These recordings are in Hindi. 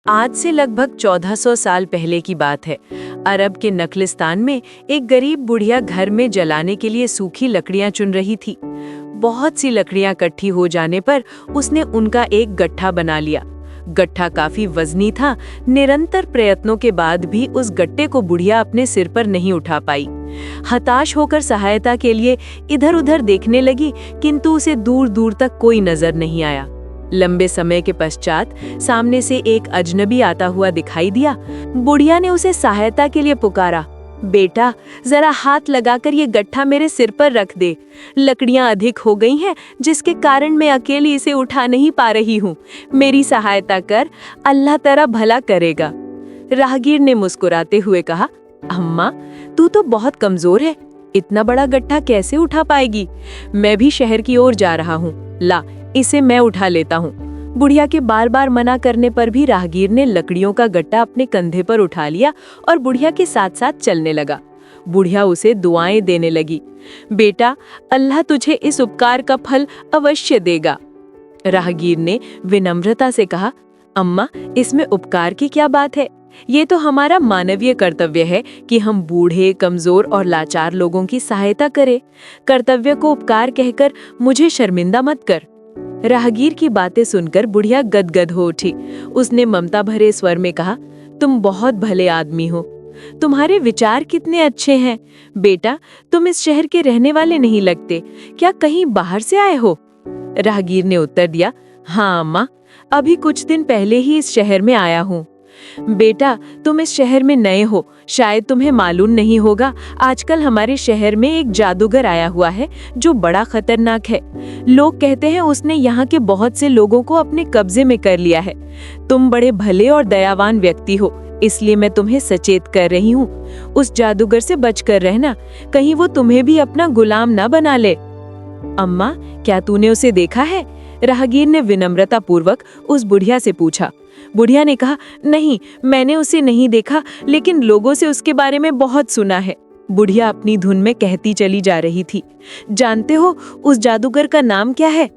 आज से लगभग 1400 साल पहले की बात है। अरब के नखलिस्तान में एक गरीब बुढ़िया घर में जलाने के लिए सूखी लकड़ियां चुन रही थी। बहुत सी लकड़ियां इकट्ठी हो जाने पर उसने उनका एक गट्ठा बना लिया। गट्ठा काफी वजनी था। निरंतर प्रयत्नों के बाद भी उस गट्टे को बुढ़िया अपने सिर पर नहीं उठा पाई। हताश होकर सहायता के लिए इधर उधर देखने लगी, किंतु उसे दूर दूर तक कोई नजर नहीं आया। लंबे समय के पश्चात सामने से एक अजनबी आता हुआ दिखाई दिया। बुढ़िया ने उसे सहायता के लिए पुकारा, बेटा जरा हाथ लगाकर ये गट्ठा मेरे सिर पर रख दे। लकड़ियां अधिक हो गई हैं, जिसके कारण मैं अकेली इसे उठा नहीं पा रही हूँ। मेरी सहायता कर, अल्लाह तेरा भला करेगा। राहगीर ने मुस्कुराते हुए कहा, अम्मा तू तो बहुत कमजोर है, इतना बड़ा गट्ठा कैसे उठा पाएगी? मैं भी शहर की ओर जा रहा हूँ, ला इसे मैं उठा लेता हूँ। बुढ़िया के बार बार मना करने पर भी राहगीर ने लकड़ियों का गट्टा अपने कंधे पर उठा लिया और बुढ़िया के साथ साथ चलने लगा। बुढ़िया उसे दुआएं देने लगी, बेटा अल्लाह तुझे इस उपकार का फल अवश्य देगा। राहगीर ने विनम्रता से कहा, अम्मा इसमें उपकार की क्या बात है? ये तो हमारा मानवीय कर्तव्य है कि हम बूढ़े, कमजोर और लाचार लोगों की सहायता करें। कर्तव्य को उपकार कहकर मुझे शर्मिंदा मत कर। राहगीर की बातें सुनकर बुढ़िया गदगद हो उठी। उसने ममता भरे स्वर में कहा, तुम बहुत भले आदमी हो, तुम्हारे विचार कितने अच्छे हैं। बेटा तुम इस शहर के रहने वाले नहीं लगते, क्या कहीं बाहर से आए हो? राहगीर ने उत्तर दिया, हाँ अम्मा, अभी कुछ दिन पहले ही इस शहर में आया हूँ। बेटा तुम इस शहर में नए हो, शायद तुम्हें मालूम नहीं होगा, आजकल हमारे शहर में एक जादूगर आया हुआ है जो बड़ा खतरनाक है। लोग कहते हैं उसने यहाँ के बहुत से लोगों को अपने कब्जे में कर लिया है। तुम बड़े भले और दयावान व्यक्ति हो, इसलिए मैं तुम्हें सचेत कर रही हूँ। उस जादूगर से बचकर रहना, कहीं वो तुम्हें भी अपना गुलाम ना बना ले। अम्मा क्या तूने उसे देखा है? राहगीर ने विनम्रता पूर्वक उस बुढ़िया से पूछा। बुढ़िया ने कहा, नहीं मैंने उसे नहीं देखा, लेकिन लोगों से उसके बारे में बहुत सुना है। बुढ़िया अपनी धुन में कहती चली जा रही थी, जानते हो उस जादूगर का नाम क्या है?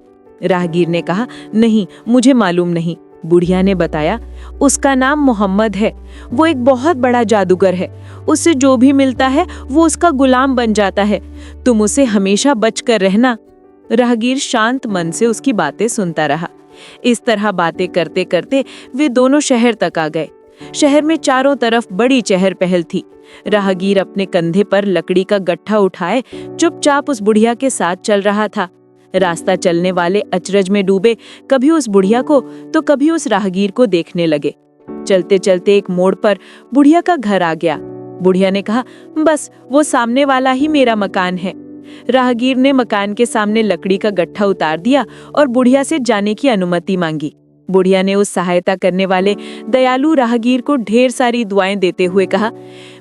राहगीर ने कहा, नहीं मुझे मालूम नहीं। बुढ़िया ने बताया, उसका नाम मोहम्मद है। वो एक बहुत बड़ा जादूगर है, उससे जो भी मिलता है वो उसका गुलाम बन जाता है। तुम उसे हमेशा बच कर रहना। राहगीर शांत मन से उसकी बातें सुनता रहा। इस तरह बातें करते करते वे दोनों शहर तक आ गए। शहर में चारों तरफ बड़ी चहल पहल थी। राहगीर अपने कंधे पर लकड़ी का गट्ठा उठाए चुपचाप उस बुढ़िया के साथ चल रहा था। रास्ता चलने वाले अचरज में डूबे, कभी उस बुढ़िया को तो कभी उस राहगीर को देखने लगे। चलते चलते एक मोड़ पर बुढ़िया का घर आ गया। बुढ़िया ने कहा, बस वो सामने वाला ही मेरा मकान है। राहगीर ने मकान के सामने लकड़ी का गट्ठा उतार दिया और बुढ़िया से जाने की अनुमति मांगी। बुढ़िया ने उस सहायता करने वाले दयालु राहगीर को ढेर सारी दुआएं देते हुए कहा,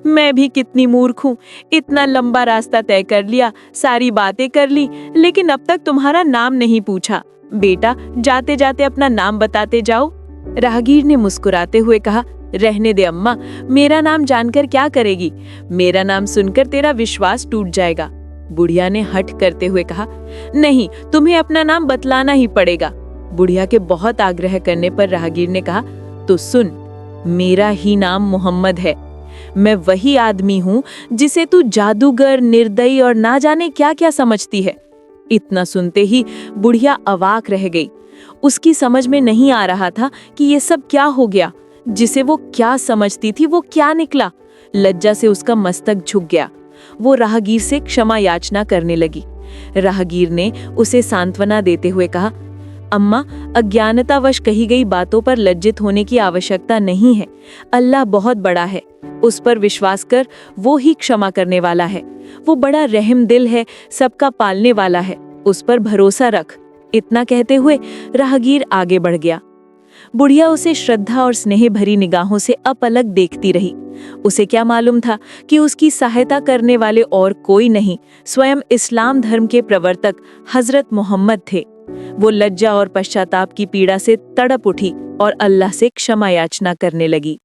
मैं भी कितनी मूर्ख हूँ, इतना लंबा रास्ता तय कर लिया, सारी बातें कर ली, लेकिन अब तक तुम्हारा नाम नहीं पूछा। बेटा जाते जाते अपना नाम बताते जाओ। राहगीर ने मुस्कुराते हुए कहा, रहने दे अम्मा, मेरा नाम जानकर क्या करेगी? मेरा नाम सुनकर तेरा विश्वास टूट जाएगा। बुढ़िया ने हठ करते हुए कहा, नहीं तुम्हें अपना नाम बतलाना ही पड़ेगा। बुढ़िया के बहुत आग्रह करने पर राहगीर ने कहा, तो सुन, मेरा ही नाम मोहम्मद है। मैं वही आदमी हूँ जिसे तू जादूगर, निर्दयी और ना जाने क्या क्या समझती है। इतना सुनते ही बुढ़िया अवाक रह गई। उसकी समझ में नहीं आ रहा था कि ये सब क्या हो गया। जिसे वो क्या समझती थी वो क्या निकला। लज्जा से उसका मस्तक झुक गया। वो राहगीर से क्षमा याचना करने लगी। राहगीर ने उसे सांत्वना देते हुए कहा, अम्मा अज्ञानतावश कही गई बातों पर लज्जित होने की आवश्यकता नहीं है। अल्लाह बहुत बड़ा है, उस पर विश्वास कर, वो ही क्षमा करने वाला है। वो बड़ा रहम दिल है, सबका पालने वाला है, उस पर भरोसा रख। इतना कहते हुए राहगीर आगे बढ़ गया। बुढ़िया उसे श्रद्धा और स्नेह भरी निगाहों से अपलक देखती रही। उसे क्या मालूम था कि उसकी सहायता करने वाले और कोई नहीं, स्वयं इस्लाम धर्म के प्रवर्तक हजरत मोहम्मद थे। वो लज्जा और पश्चाताप की पीड़ा से तड़प उठी और अल्लाह से क्षमा याचना करने लगी।